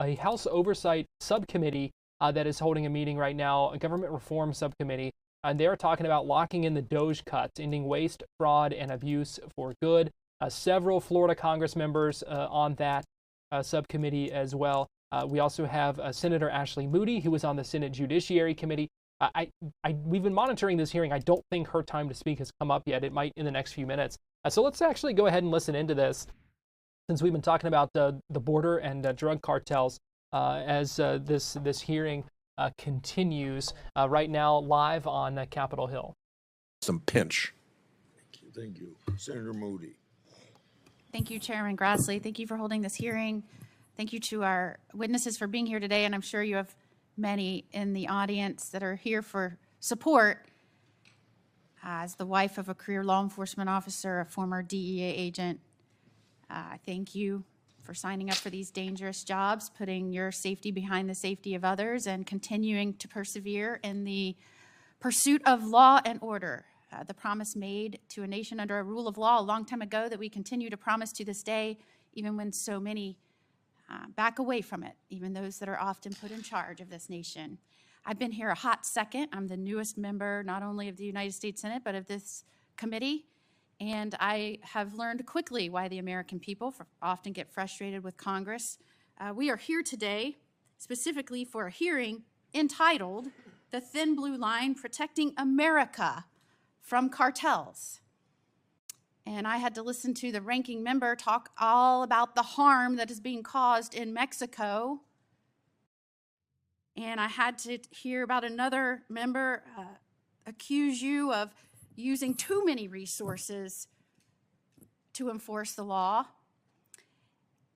a House Oversight Subcommittee that is holding a meeting right now, a government reform subcommittee, and they're talking about locking in the DOJ cuts, ending waste, fraud, and abuse for good. Several Florida Congress members on that subcommittee as well. We also have Senator Ashley Moody, who was on the Senate Judiciary Committee. We've been monitoring this hearing. I don't think her time to speak has come up yet. It might in the next few minutes. So let's actually go ahead and listen into this, since we've been talking about the border and drug cartels as this hearing continues right now live on Capitol Hill. Some pinch. Thank you. Senator Moody. Thank you, Chairman Grassley. Thank you for holding this hearing. Thank you to our witnesses for being here today, and I'm sure you have many in the audience that are here for support. As the wife of a career law enforcement officer, a former DEA agent, I thank you for signing up for these dangerous jobs, putting your safety behind the safety of others, and continuing to persevere in the pursuit of law and order. The promise made to a nation under a rule of law a long time ago that we continue to promise to this day, even when so many back away from it, even those that are often put in charge of this nation. I've been here a hot second. I'm the newest member, not only of the United States Senate, but of this committee. And I have learned quickly why the American people often get frustrated with Congress. We are here today specifically for a hearing entitled "The Thin Blue Line Protecting America from Cartels." And I had to listen to the ranking member talk all about the harm that is being caused in Mexico. And I had to hear about another member accuse you of using too many resources to enforce the law,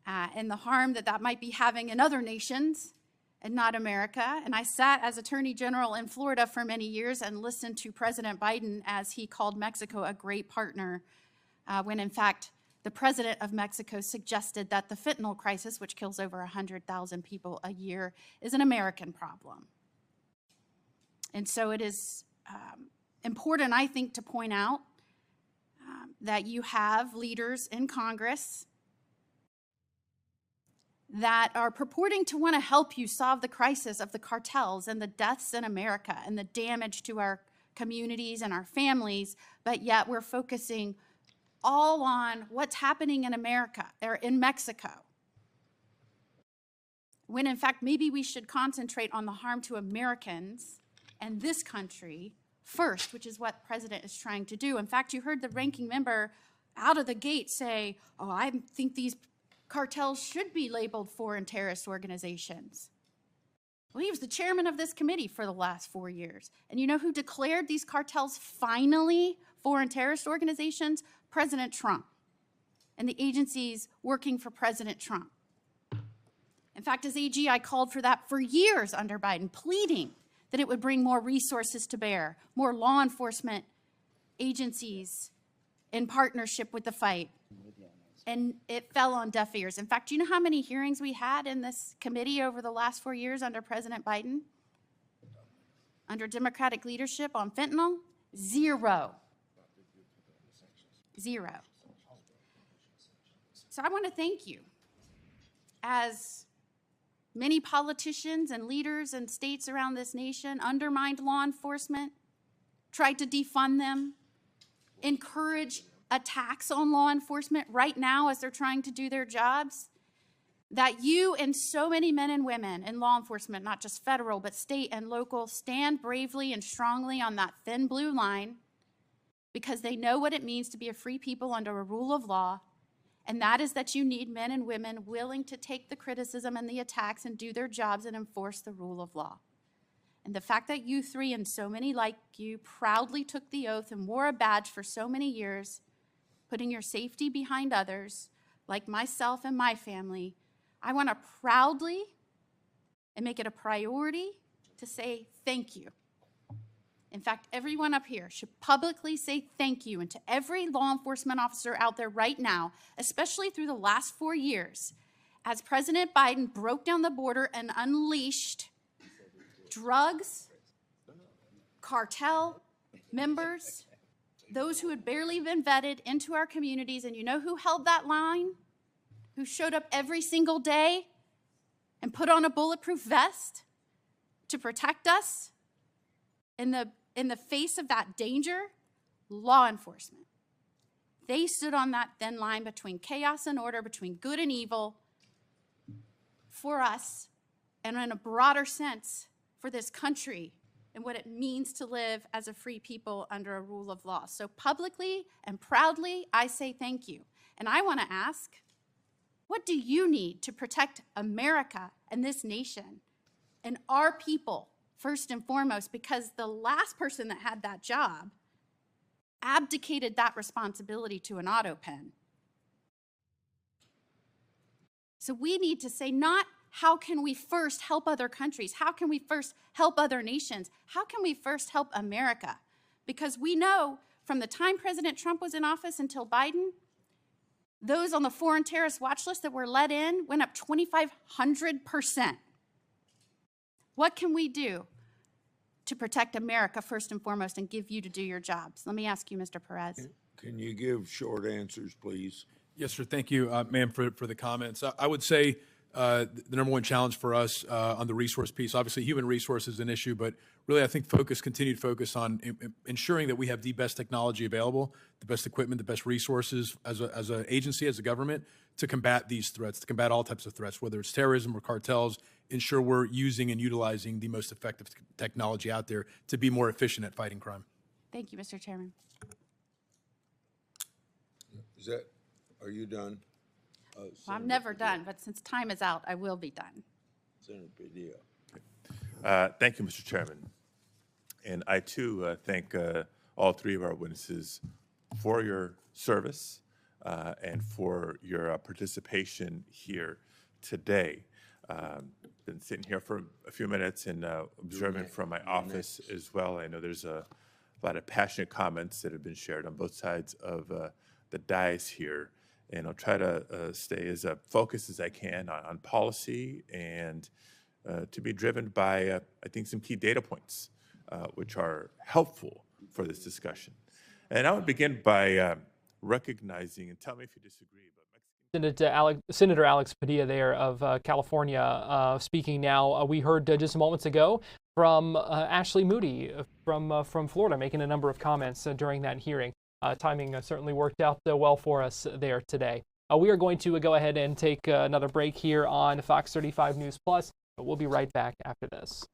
and the harm that might be having in other nations and not America. And I sat as Attorney General in Florida for many years and listened to President Biden as he called Mexico a great partner, when in fact the president of Mexico suggested that the fentanyl crisis, which kills over 100,000 people a year, is an American problem. And so it is important, I think, to point out that you have leaders in Congress that are purporting to want to help you solve the crisis of the cartels and the deaths in America and the damage to our communities and our families, but yet we're focusing all on what's happening in America or in Mexico, when in fact maybe we should concentrate on the harm to Americans and this country first, which is what the president is trying to do. In fact, you heard the ranking member out of the gate say, "Oh, I think these cartels should be labeled foreign terrorist organizations." Well, he was the chairman of this committee for the last 4 years. And you know who declared these cartels finally foreign terrorist organizations? President Trump and the agencies working for President Trump. In fact, as AG, I called for that for years under Biden, pleading that it would bring more resources to bear, more law enforcement agencies in partnership with the fight. And it fell on deaf ears. In fact, do you know how many hearings we had in this committee over the last 4 years under President Biden? Under Democratic leadership on fentanyl? Zero. Zero. So I want to thank you. As many politicians and leaders in states around this nation undermined law enforcement, tried to defund them, encourage attacks on law enforcement right now as they're trying to do their jobs, that you and so many men and women in law enforcement, not just federal, but state and local, stand bravely and strongly on that thin blue line because they know what it means to be a free people under a rule of law, and that is that you need men and women willing to take the criticism and the attacks and do their jobs and enforce the rule of law. And the fact that you three and so many like you proudly took the oath and wore a badge for so many years, putting your safety behind others, like myself and my family, I want to proudly and make it a priority to say thank you. In fact, everyone up here should publicly say thank you, and to every law enforcement officer out there right now, especially through the last 4 years, as President Biden broke down the border and unleashed drugs, cartel members, those who had barely been vetted into our communities. And you know who held that line? Who showed up every single day and put on a bulletproof vest to protect us in the face of that danger? Law enforcement. They stood on that thin line between chaos and order, between good and evil, for us, and in a broader sense, for this country and what it means to live as a free people under a rule of law. So publicly and proudly, I say thank you. And I want to ask, what do you need to protect America and this nation and our people, first and foremost? Because the last person that had that job abdicated that responsibility to an auto pen. So we need to say, not how can we first help other countries? How can we first help other nations? How can we first help America? Because we know from the time President Trump was in office until Biden, those on the foreign terrorist watch list that were let in went up 2,500%. What can we do to protect America first and foremost and give you to do your jobs? Let me ask you, Mr. Perez. Can you give short answers, please? Yes, sir. Thank you, ma'am, for the comments. I would say the number one challenge for us on the resource piece, obviously human resources is an issue, but really I think continued focus on ensuring that we have the best technology available, the best equipment, the best resources as an agency, as a government, to combat these threats, to combat all types of threats, whether it's terrorism or cartels, ensure we're using and utilizing the most effective technology out there to be more efficient at fighting crime. Thank you, Mr. Chairman. Are you done? Well, I'm never done, but since time is out, I will be done. Senator Padilla. Thank you, Mr. Chairman. And I, too, thank all three of our witnesses for your service and for your participation here today. Been sitting here for a few minutes and observing from my office as well. I know there's a lot of passionate comments that have been shared on both sides of the dais here. And I'll try to stay as focused as I can on policy and to be driven by, I think, some key data points, which are helpful for this discussion. And I would begin by recognizing, and tell me if you disagree, but Senator Alex Padilla there of California speaking now. We heard just moments ago from Ashley Moody from Florida making a number of comments during that hearing. Timing certainly worked out well for us there today. We are going to go ahead and take another break here on Fox 35 News Plus, but we'll be right back after this.